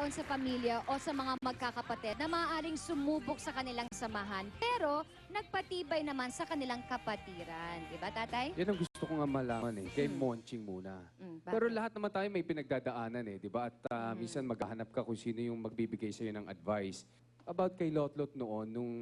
nagkakaroon sa pamilya o sa mga magkakapatid na maaaring sumubok sa kanilang samahan pero nagpatibay naman sa kanilang kapatiran. Diba, tatay? Yan ang gusto ko nga malaman eh. Kay Monching muna. Bakit? Pero lahat naman tayo may pinagdadaanan eh, di ba? At minsan maghahanap ka kung sino yung magbibigay sa'yo ng advice. About kay Lotlot noon, nung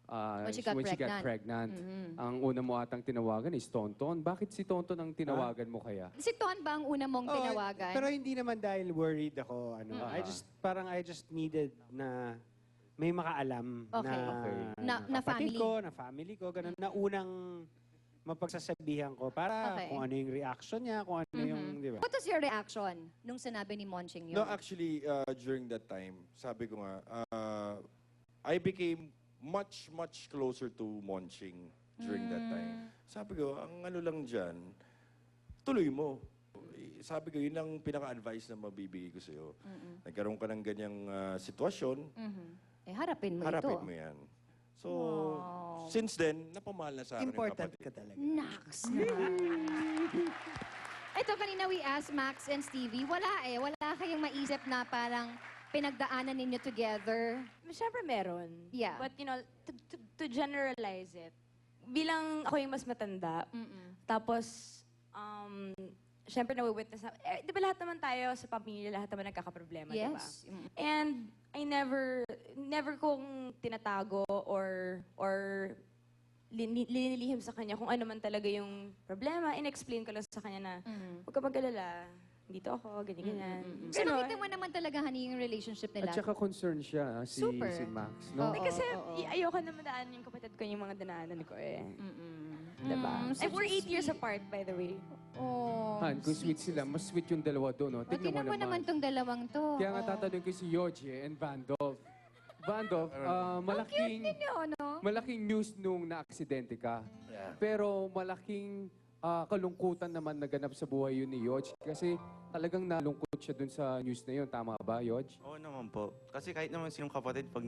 When she got pregnant. Ang una mo atang tinawagan is Tonton. Bakit si Tonton ang tinawagan mo kaya? Si Ton ba ang una mong tinawagan? Pero hindi naman dahil worried ako. I just needed na may makaalam Okay. Na kapatid family. ko, na family ko, ganun, na unang mapagsasabihan ko para Okay. kung ano yung reaction niya, kung ano yung, di ba? What was your reaction nung sinabi ni Monching yun? No, actually, during that time, sabi ko nga, I became much closer to Monching during that time. Sabi ko, ang ano lang dyan, tuloy mo. Sabi ko, yun ang pinaka-advice na mabibigay ko sa'yo. Nagkaroon ka ng ganyang sitwasyon, Harapin mo harapin ito. mo yan. So, since then, napamahal na sa akin Important ng ka kapatid. talaga. Naks! Ito, kanina we asked Max and Stevie, wala eh. Wala kayong maisip na parang pinagdaanan ninyo together. Siyempre meron. Yeah. But you know, to generalize it, bilang ako yung mas matanda, tapos, siyempre na-witness na, di ba lahat naman tayo sa pamilya, lahat naman nagkakaproblema, Yes. di ba? And I never kong tinatago or linilihim sa kanya kung ano man talaga yung problema. In-explain ko lang sa kanya na, huwag ka mag-alala, dito ako, ganyan-ganyan. So nakita mo naman talaga, honey, yung relationship nila. At saka concern siya, si Super. Max. No? Oo. Kasi ayoko na madaan yung kapatid ko yung mga danaanan ko eh. Diba? So And we're 8 years sweet. apart, by the way. Oh, Han, kung sweet sila, mas sweet yung dalawa doon. No? tingnan mo naman tong dalawang to. Kaya nga tatanungin ko si Yoji and Vandolph. Vandolph, malaking, Ninyo, no? malaking news nung na-aksidente ka. Pero malaking kalungkutan naman naganap sa buhay yun ni Yoj. Kasi talagang nalungkot siya dun sa news na yun. Tama ba, Yoj? Oo naman po. Kasi kahit naman sinong kapatid, pag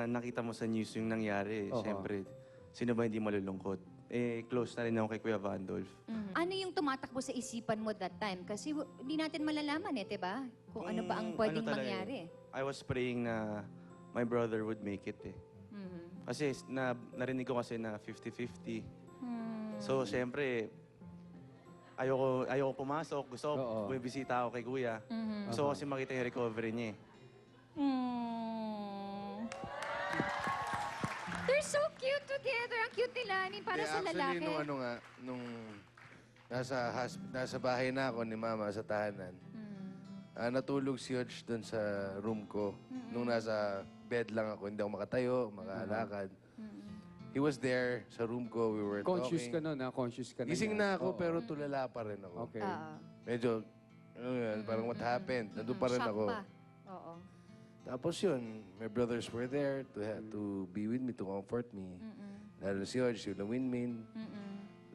nakita mo sa news yung nangyari, Oo. syempre, sino ba hindi malulungkot? Eh, close na rin ako kay Kuya Vandolph. Ano yung tumatakbo sa isipan mo that time? Kasi hindi natin malalaman eh, diba? Kung ano ba ang pwedeng talaga mangyari. I was praying na my brother would make it eh. Kasi narinig ko kasi na 50-50. So, syempre, ayoko pumasok. Gusto ko, Oo. bumibisita ako kay Kuya. Gusto ko kasi makita yung recovery niya eh. They're so cute together. Ang cute nila, ni para sa lalaki. Actually, nung nasa bahay na ako ni Mama sa tahanan, natulog si Hodge doon sa room ko. Nung nasa bed lang ako, hindi ako makatayo, makalakad. He was there sa room ko, we were Conscious ka talking. nun, ha? Conscious ka na. Gising yan. na ako, Oo. pero tulala pa rin ako. Okay. Medyo, ano yun, parang what happened? Nandun pa rin Shock ako. pa. Oo. Tapos yun, my brothers were there to be with me, to comfort me. Lalo si Hodge, si Winmin.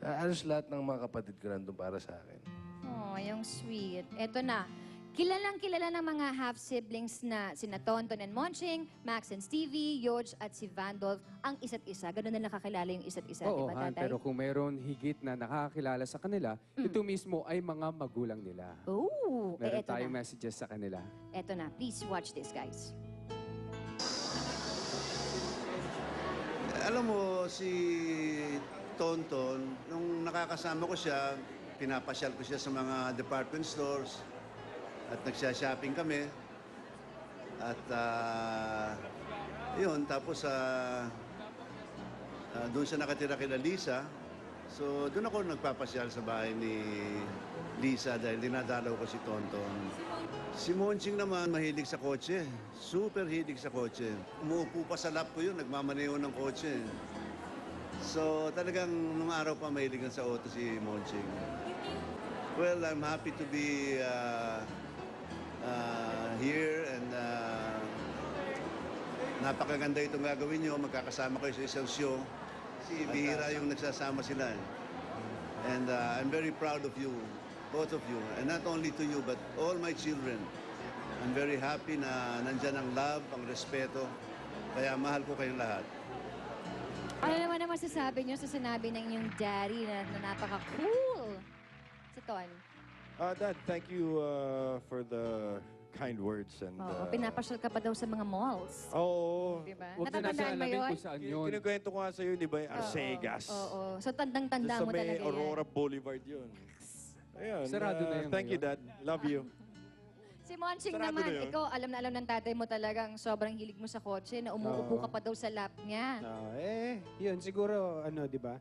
Alos lahat ng mga kapatid ko nandun para sa akin. Oh, yung sweet. Eto na. Kilalang kilala ng mga half-siblings na sina Tonton and Monching, Max and Stevie, Yoj at si Vandolph ang isa't isa. Ganun na nakakilala yung isa't isa, di Oo, ba, Han, tatay? pero kung mayroon higit na nakakakilala sa kanila, ito mismo ay mga magulang nila. Oh, Meron eto tayong na. messages sa kanila. Eto na. Please watch this, guys. Alam mo, si Tonton, nung nakakasama ko siya, pinapasyal ko siya sa mga department stores at nagsha-shopping kami. At yun, tapos doon siya nakatira kila Lisa. So doon ako nagpapasyal sa bahay ni Lisa dahil dinadalaw ko si Tonton. Si Monching naman mahilig sa kotse. Super hilig sa kotse. Umuupo pa sa lap ko yun, nagmamaneho ng kotse. So talagang nung araw pa mahilig sa auto si Monching. Well, I'm happy to be here and napakaganda itong gagawin nyo. Magkakasama kayo sa isang show. Si bihira yung nagsasama sila. And I'm very proud of you, both of you. And not only to you, but all my children. I'm very happy na nandyan ang love, ang respeto. Kaya mahal ko kayong lahat. Ano naman ang masasabi niyo sa sinabi ng inyong daddy na napaka-cool? Sa Ton. Dad, thank you for the kind words. And, Oo, pinapasyal ka pa daw sa mga malls. Oo. Diba? Huwag na natin Natatandaan mo alamin yun? kung saan yun. Kinikwento ko nga sa'yo, di ba, yung Arcegas. Oo. So, tandang-tanda Sa mo may talaga Aurora yan. Boulevard yun. Ayun. Sarado na yun Thank you, ngayon. Dad. Love you. Si Monching Sarado naman, na yun. ikaw, alam na alam ng tatay mo talagang sobrang hilig mo sa kotse, na umuupo Oo. ka pa daw sa lap niya. Yun, siguro, di ba?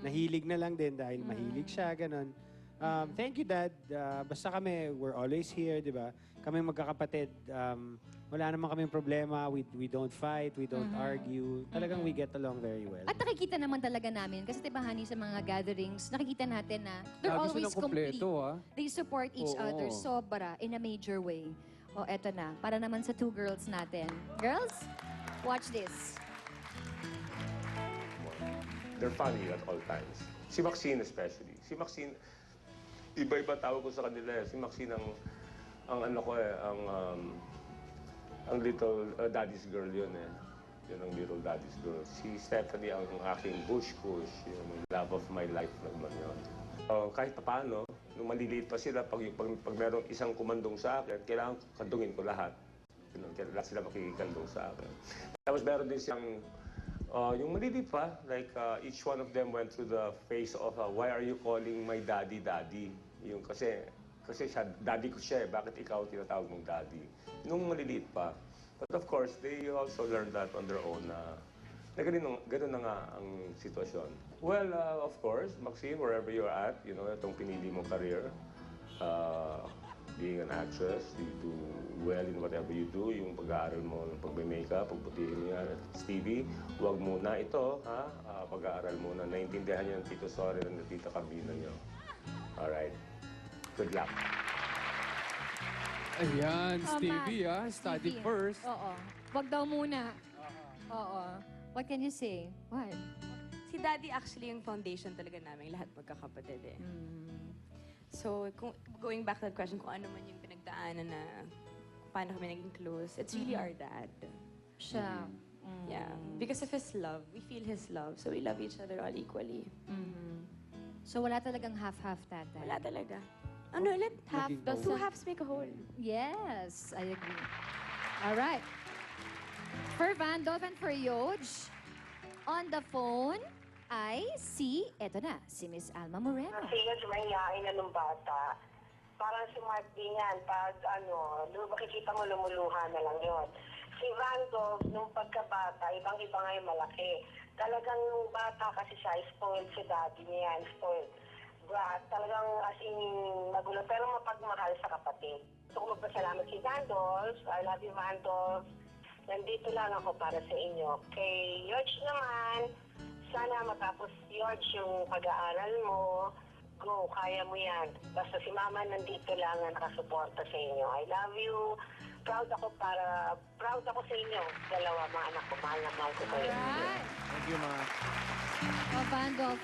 Nahilig na lang din dahil mahilig siya, ganun. Thank you, Dad. Basta kami, we're always here, di ba? Kami magkakapatid, wala naman kaming problema. We don't fight, we don't argue. Talagang we get along very well. At nakikita naman talaga namin, kasi diba, honey, sa mga gatherings, nakikita natin na they're Lagi always silang complete. kompleto, ah. They support each Oo. other sobra in a major way. O, eto na. Para naman sa two girls natin. Girls, watch this. They're funny at all times. Si Maxine especially. Si Maxine, iba-iba tawag ko sa kanila eh. Si Maxine ang ano ko eh, ang little daddy's girl yun eh. Yun ang little daddy's girl. Si Stephanie ang aking bush-kush, yung love of my life naman yun. Kahit paano, nung maliliit pa sila, pag merong isang kumandong sa akin, kailangan kandungin ko lahat. Kailangan sila makikikandong sa akin. Tapos meron din siyang, yung maliliit pa, like each one of them went through the phase of, why are you calling my daddy, daddy? Yung kasi siya, daddy ko siya eh, bakit ikaw tinatawag mong daddy? Nung maliliit pa. But of course, they also learned that on their own na ganun na nga ang sitwasyon. Well, of course, Maxine, wherever you're at, you know, itong pinili mong career, being an actress, you do well in whatever you do, yung pag-aaral mo ng pagme-makeup, pagputihin mo yan. Stevie, huwag muna ito, ha? Pag-aaral muna. Naintindihan niyo ng Tito Sorry ng Tita Carmina niyo. Alright. Good luck. Ayan, Oh, Stevie, Mac. study Stevie. first. Oo. Wag daw muna. Oo. What can you say? What? Si Daddy actually yung foundation talaga namin, lahat magkakapatid eh. So, going back to that question, kung ano man yung pinagdaanan na paano kami naging close, it's really our dad. Siya. Yeah. Because of his love, we feel his love. So we love each other all equally. So wala talagang half-half tatay. Wala talaga. Ano ulit? Half. Naging The whole. two halves make a whole. Yes, I agree. All right. For Vandolph and for Yoj, on the phone ay eto na, si Miss Alma Moreno. Kasi yun, mahihain na nung bata. Parang si Mark din yan. Pag makikita mo, lumuluha na lang yun. Si Vandolph, nung pagkabata, ibang-iba nga yung malaki. Talagang nung bata kasi siya, spoiled si daddy niya yan, spoiled. Brat, talagang as in magulo, pero mapagmahal sa kapatid. So kung magpasalamat si Vandolph, I love you Vandolph. Nandito lang ako para sa inyo. Kay Yoj naman, sana matapos Yoj yung pag-aaral mo. Go, kaya mo yan. Basta si Mama nandito lang na nakasuporta sa inyo. I love you. Proud ako sa inyo. Dalawa mga anak ko, mahal na mahal ko kayo. Alright. Thank you, mga. Oh, Vandolph,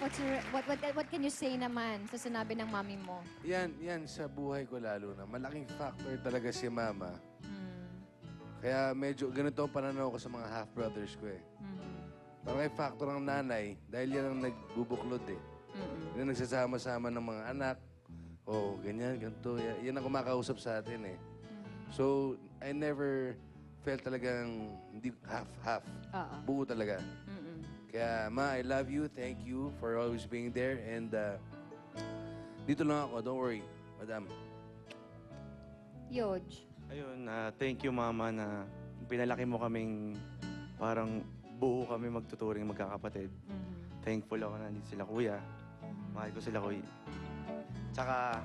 what can you say naman sa sinabi ng mami mo? Yan sa buhay ko lalo na. Malaking factor talaga si Mama. Kaya medyo ganito ang pananaw ko sa mga half-brothers ko eh. Parang may factor ng nanay dahil yan ang nagbubuklod eh. Yan ang nagsasama-sama ng mga anak. Oh, ganyan, ganito. Yan ang kumakausap sa atin eh. So, I never felt talagang hindi half-half. Buo talaga. Kaya, Ma, I love you. Thank you for always being there. And dito lang ako. Don't worry, Madam. Yoj. Ayun, thank you, Mama, na pinalaki mo kaming parang buo kami magtuturing magkakapatid. Thankful ako na nandito sila, Kuya. Mahal ko sila, Kuya. Tsaka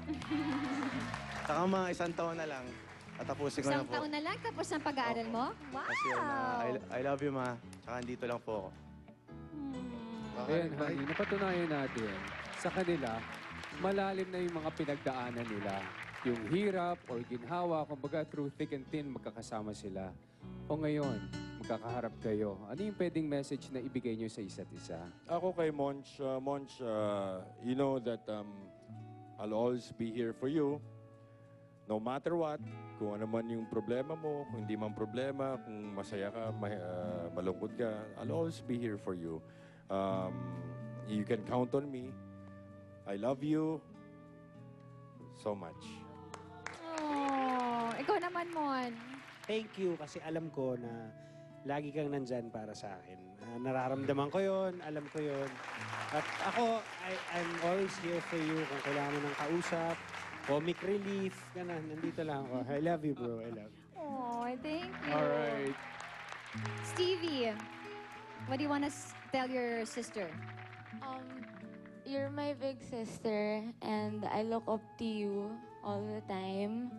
mga 1 taon na lang. Tatapusin ko na Isang po. taon na lang tapos ang pag-aaral mo? Wow! Kasi yun, I love you, Ma. Tsaka andito lang po ako. Ayan, honey, napatunayan natin sa kanila, malalim na yung mga pinagdaanan nila. Yung hirap or ginhawa, kumbaga through thick and thin, magkakasama sila. O ngayon, magkakaharap kayo. Ano yung pwedeng message na ibigay nyo sa isa't isa? Ako kay Monch, you know that I'll always be here for you. No matter what, kung ano man yung problema mo, kung hindi man problema, kung masaya ka, malungkot ka, I'll always be here for you. You can count on me. I love you so much. Oh, Ikaw naman, Mon. Thank you kasi alam ko na lagi kang nandyan para sa akin. Nararamdaman ko yon, alam ko yon. At ako, I'm always here for you kung kailangan mo ng kausap, comic relief, ganun. Nandito lang ako. I love you, bro. I love you. Oh, thank you. All right. Stevie, what do you want to tell your sister? You're my big sister, and I look up to you all the time.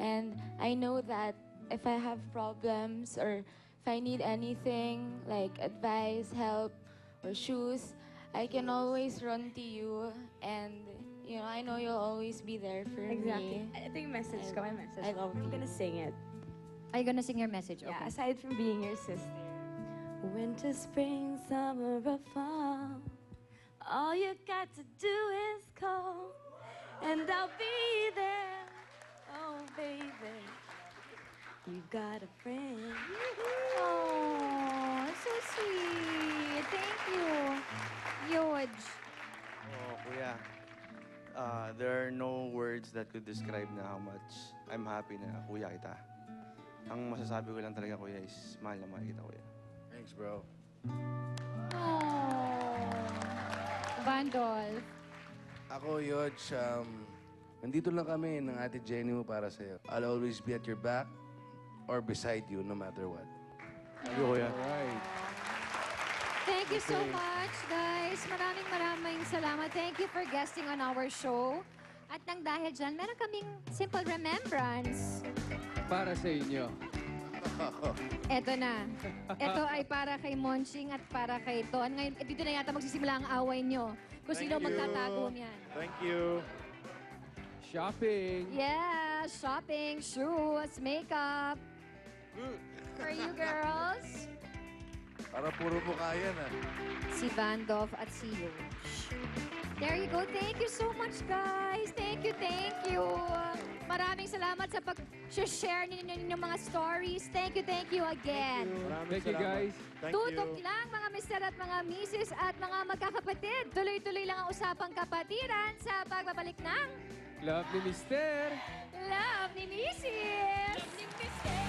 And I know that if I have problems or if I need anything, like advice, help, or shoes, I can always run to you. And, you know, I know you'll always be there for Exactly. me. Ito yung message ko, my message. I love I'm you. gonna sing it. Are you gonna sing your message? Yeah, Okay. aside from being your sister. Winter, spring, summer, or fall. All you got to do is call, and I'll be there. Oh, baby, you got a friend. Oh, so sweet. Thank you. Yoj. Oh, kuya. There are no words that could describe na how much I'm happy na kuya kita. Ang masasabi ko lang talaga, kuya, is mahal na mahal kita, kuya. Thanks, bro. Oh. Vandolph. Ako, Yoj, nandito lang kami ng Ate Jenny mo para sa'yo. I'll always be at your back or beside you no matter what. Thank you, kuya. All right. Thank you so much, guys. Maraming salamat. Thank you for guesting on our show. At nang dahil dyan, meron kaming simple remembrance. Para sa inyo. Eto na. Ito ay para kay Monching at para kay Ton. Ngayon, dito na yata magsisimula ang away nyo. Kung sino magtatago niyan. Thank you. Shopping. Yeah, shopping, shoes, makeup. For you girls. Para puro mukha yan, ah. Si Vandolph at si Yoj. There you go. Thank you so much, guys. Thank you, thank you. Maraming salamat sa pag-share ninyo mga stories. Thank you again. Thank you, guys. Tutok lang, mga mister at mga misis at mga magkakapatid. Tuloy-tuloy lang ang usapang kapatiran sa pagbabalik ng Love ni Mister. Love ni Misis. Love ni Mister.